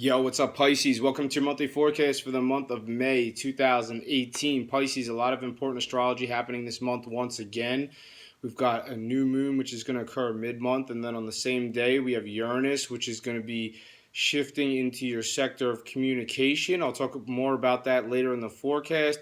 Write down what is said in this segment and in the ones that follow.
Yo, what's up, Pisces? Welcome to your monthly forecast for the month of May 2018. Pisces, a lot of important astrology happening this month once again. We've got a new moon, which is going to occur mid-month, and then on the same day, we have Uranus, which is going to be shifting into your sector of communication. I'll talk more about that later in the forecast.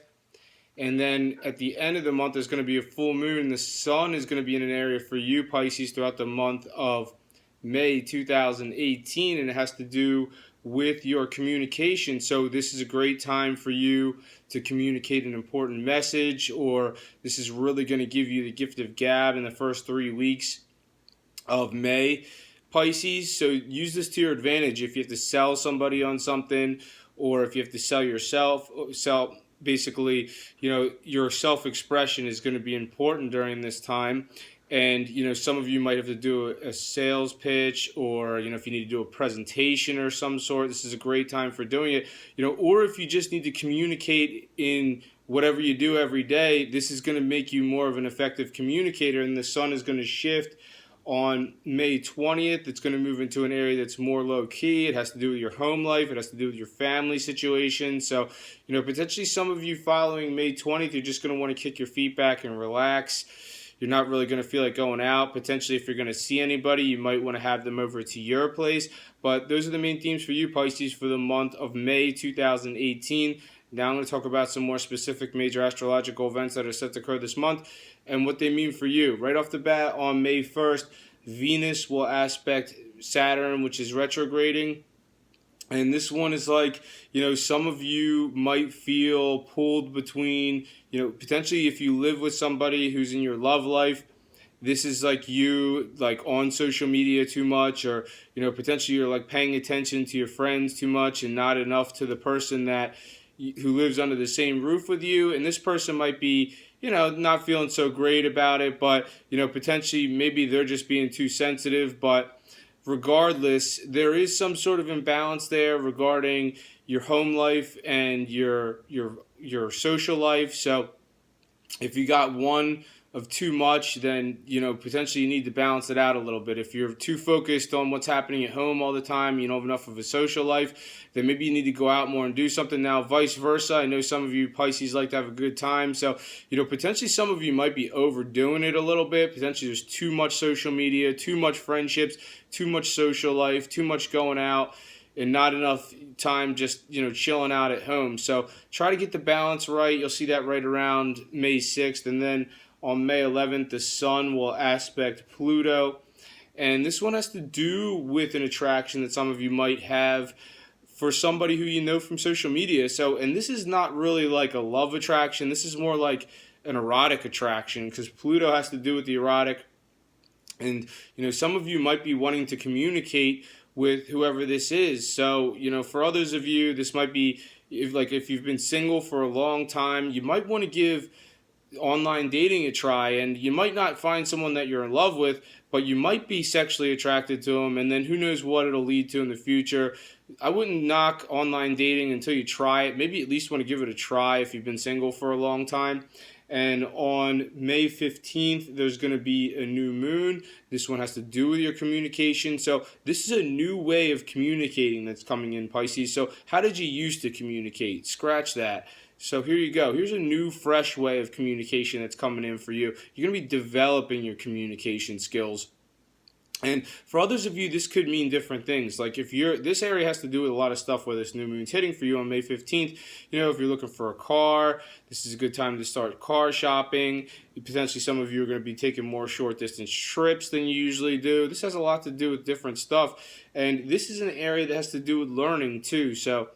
And then at the end of the month, there's going to be a full moon. The sun is going to be in an area for you, Pisces, throughout the month of May 2018, and it has to do with your communication. So this is a great time for you to communicate an important message, or this is really going to give you the gift of gab in the first 3 weeks of May, Pisces. So use this to your advantage. If you have to sell somebody on something, or if you have to sell yourself, basically, your self-expression is going to be important during this time. And, some of you might have to do a sales pitch, or, if you need to do a presentation or some sort, this is a great time for doing it. Or if you just need to communicate in whatever you do every day, this is going to make you more of an effective communicator. And the sun is going to shift on May 20th. It's going to move into an area that's more low key. It has to do with your home life. It has to do with your family situation. So, potentially some of you following May 20th, you're just going to want to kick your feet back and relax. You're not really going to feel like going out. Potentially, if you're going to see anybody, you might want to have them over to your place. But those are the main themes for you, Pisces, for the month of May 2018. Now I'm going to talk about some more specific major astrological events that are set to occur this month and what they mean for you. Right off the bat, on May 1st, Venus will aspect Saturn, which is retrograding. And this one is like, some of you might feel pulled between, potentially if you live with somebody who's in your love life, this is like you, like on social media too much, or, potentially you're like paying attention to your friends too much and not enough to the person who lives under the same roof with you. And this person might be, not feeling so great about it, but, potentially maybe they're just being too sensitive. But regardless, there is some sort of imbalance there regarding your home life and your social life. So if you got one of too much, then potentially you need to balance it out a little bit. If you're too focused on what's happening at home all the time, you don't have enough of a social life, then maybe you need to go out more and do something. Now, vice versa, I know some of you Pisces like to have a good time, so potentially some of you might be overdoing it a little bit. Potentially there's too much social media, too much friendships, too much social life, too much going out, and not enough time just, chilling out at home. So try to get the balance right. You'll see that right around May 6th. And then on May 11th, the sun will aspect Pluto. And this one has to do with an attraction that some of you might have for somebody who you know from social media. So, and this is not really like a love attraction. This is more like an erotic attraction, because Pluto has to do with the erotic. And, some of you might be wanting to communicate with whoever this is. So, for others of you, this might be, if you've been single for a long time, you might want to give online dating a try, and you might not find someone that you're in love with, but you might be sexually attracted to them, and then who knows what it'll lead to in the future. I wouldn't knock online dating until you try it. Maybe at least want to give it a try if you've been single for a long time. And on May 15th, there's going to be a new moon. This one has to do with your communication. So this is a new way of communicating that's coming in, Pisces. So how did you used to communicate? Scratch that. So here you go. Here's a new, fresh way of communication that's coming in for you. You're going to be developing your communication skills. And for others of you, this could mean different things. Like this area has to do with a lot of stuff where this new moon's hitting for you on May 15th. If you're looking for a car, this is a good time to start car shopping. Potentially some of you are going to be taking more short distance trips than you usually do. This has a lot to do with different stuff. And this is an area that has to do with learning too. So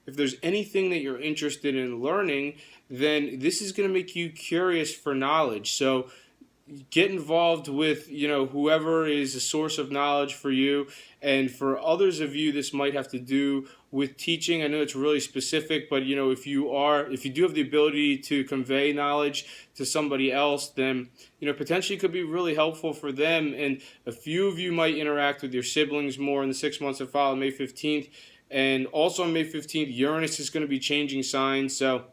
if there's anything that you're interested in learning, then this is going to make you curious for knowledge. So get involved with, whoever is a source of knowledge for you. And for others of you, this might have to do with teaching. I know it's really specific, but, if you do have the ability to convey knowledge to somebody else, then, potentially could be really helpful for them. And a few of you might interact with your siblings more in the 6 months that follow May 15th. And also on May 15th, Uranus is going to be changing signs. So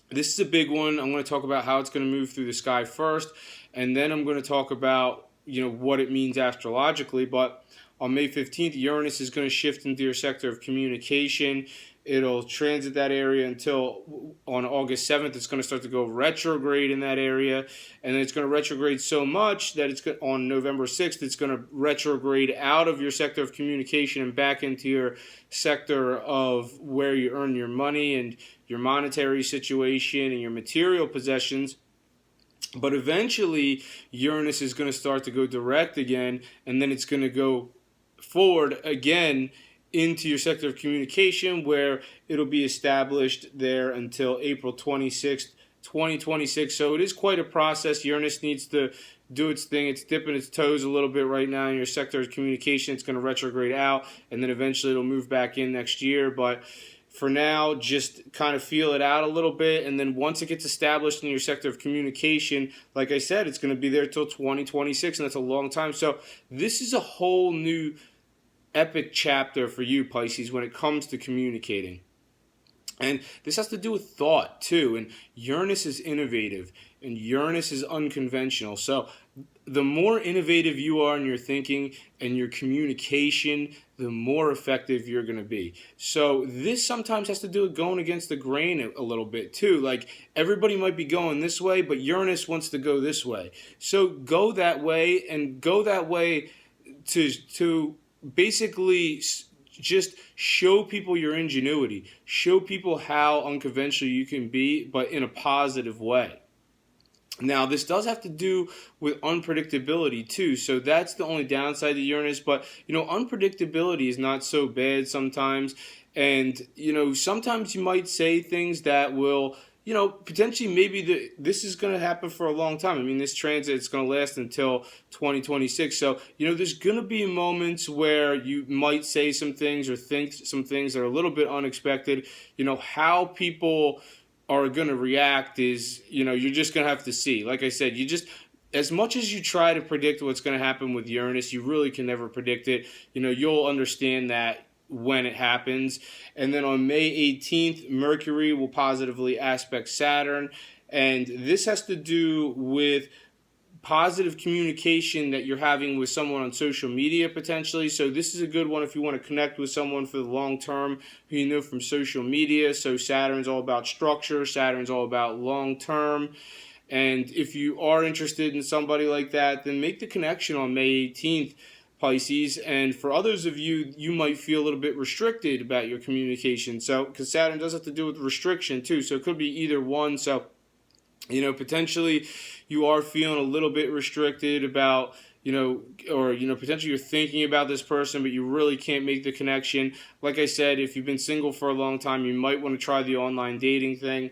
this is a big one. I'm going to talk about how it's going to move through the sky first, and then I'm going to talk about, what it means astrologically. But On May 15th, Uranus is going to shift into your sector of communication. It'll transit that area until on August 7th. It's going to start to go retrograde in that area. And then it's going to retrograde so much that it's on November 6th, it's going to retrograde out of your sector of communication and back into your sector of where you earn your money and your monetary situation and your material possessions. But eventually, Uranus is going to start to go direct again, and then it's going to go forward again into your sector of communication, where it'll be established there until April 26th, 2026. So it is quite a process. Uranus needs to do its thing. It's dipping its toes a little bit right now in your sector of communication. It's going to retrograde out, and then eventually it'll move back in next year. But for now, just kind of feel it out a little bit, and then once it gets established in your sector of communication, like I said, it's going to be there till 2026, and that's a long time. So this is a whole new epic chapter for you, Pisces, when it comes to communicating. And this has to do with thought, too. And Uranus is innovative, and Uranus is unconventional. So the more innovative you are in your thinking and your communication, the more effective you're going to be. So this sometimes has to do with going against the grain a little bit, too. Like, everybody might be going this way, but Uranus wants to go this way. So go that way, and go that way to basically just show people your ingenuity. Show people how unconventional you can be, but in a positive way. Now, this does have to do with unpredictability, too. So that's the only downside to Uranus. But, unpredictability is not so bad sometimes. And, sometimes you might say things that will, potentially maybe this is going to happen for a long time. I mean, this transit is going to last until 2026. So, there's going to be moments where you might say some things or think some things that are a little bit unexpected. How people are going to react is, you're just going to have to see. Like I said, as much as you try to predict what's going to happen with Uranus, you really can never predict it. You'll understand that when it happens. And then on May 18th, Mercury will positively aspect Saturn. And this has to do with positive communication that you're having with someone on social media potentially. So this is a good one if you want to connect with someone for the long term who you know from social media. So Saturn's all about structure. Saturn's all about long term. And if you are interested in somebody like that, then make the connection on May 18th. Pisces, and for others of you, you might feel a little bit restricted about your communication. So, because Saturn does have to do with restriction too, so it could be either one. So, potentially you are feeling a little bit restricted about, or potentially you're thinking about this person, but you really can't make the connection. Like I said, if you've been single for a long time, you might want to try the online dating thing.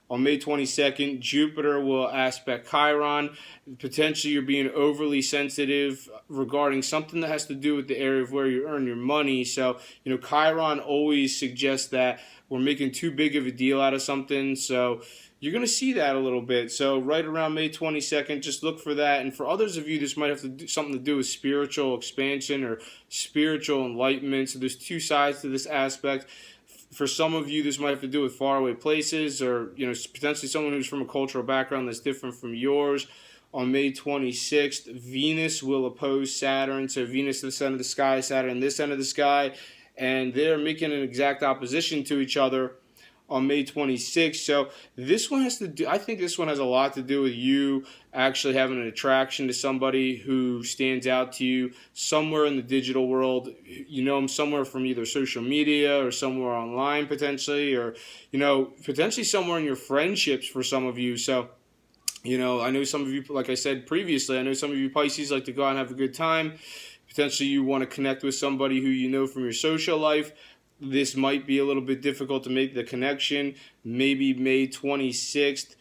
On May 22nd, Jupiter will aspect Chiron. Potentially you're being overly sensitive regarding something that has to do with the area of where you earn your money. So, Chiron always suggests that we're making too big of a deal out of something. So you're going to see that a little bit. So right around May 22nd, just look for that. And for others of you, this might have to do something to do with spiritual expansion or spiritual enlightenment. So there's two sides to this aspect. For some of you, this might have to do with faraway places or, potentially someone who's from a cultural background that's different from yours. On May 26th, Venus will oppose Saturn. So Venus this end of the sky, Saturn this end of the sky. And they're making an exact opposition to each other on May 26th. So this one has to do, I think this one has a lot to do with you actually having an attraction to somebody who stands out to you somewhere in the digital world. Them somewhere from either social media or somewhere online potentially, or, potentially somewhere in your friendships for some of you. So, I know some of you, like I said previously, I know some of you Pisces like to go out and have a good time. Potentially you want to connect with somebody who you know from your social life. This might be a little bit difficult to make the connection. Maybe May 26th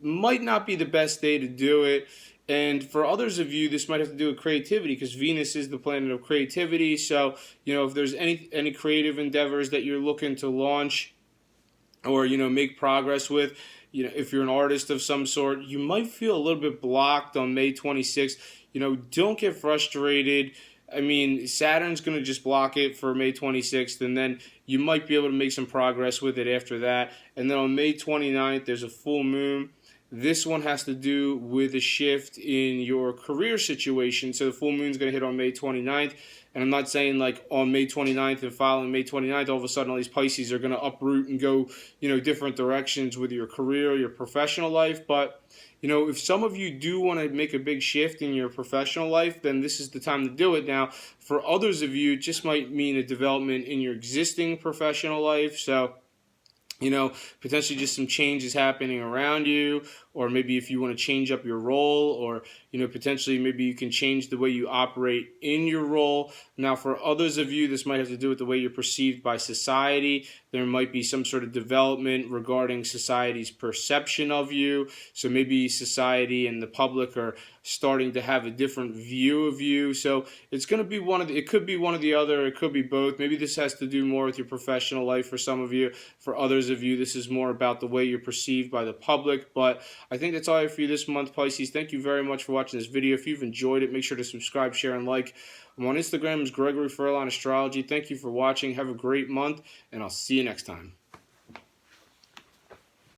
might not be the best day to do it. And for others of you, this might have to do with creativity because Venus is the planet of creativity. So, if there's any creative endeavors that you're looking to launch or, make progress with, if you're an artist of some sort, you might feel a little bit blocked on May 26th. Don't get frustrated. I mean, Saturn's going to just block it for May 26th, and then you might be able to make some progress with it after that. And then on May 29th, there's a full moon This one has to do with a shift in your career situation. So the full moon is going to hit on May 29th. And I'm not saying like on May 29th and following May 29th, all of a sudden all these Pisces are going to uproot and go, different directions with your career, your professional life. But, if some of you do want to make a big shift in your professional life, then this is the time to do it. Now, for others of you, it just might mean a development in your existing professional life. So, potentially just some changes happening around you, or maybe if you want to change up your role, or, potentially maybe you can change the way you operate in your role. Now, for others of you, this might have to do with the way you're perceived by society. There might be some sort of development regarding society's perception of you. So maybe society and the public are starting to have a different view of you. So it's going to be it could be one or the other. It could be both. Maybe this has to do more with your professional life for some of you. For others of you, this is more about the way you're perceived by the public. But I think that's all I have for you this month, Pisces. Thank you very much for watching this video. If you've enjoyed it, make sure to subscribe, share, and like. I'm on Instagram as Gregory Furlan Astrology. Thank you for watching. Have a great month, and I'll see you next time.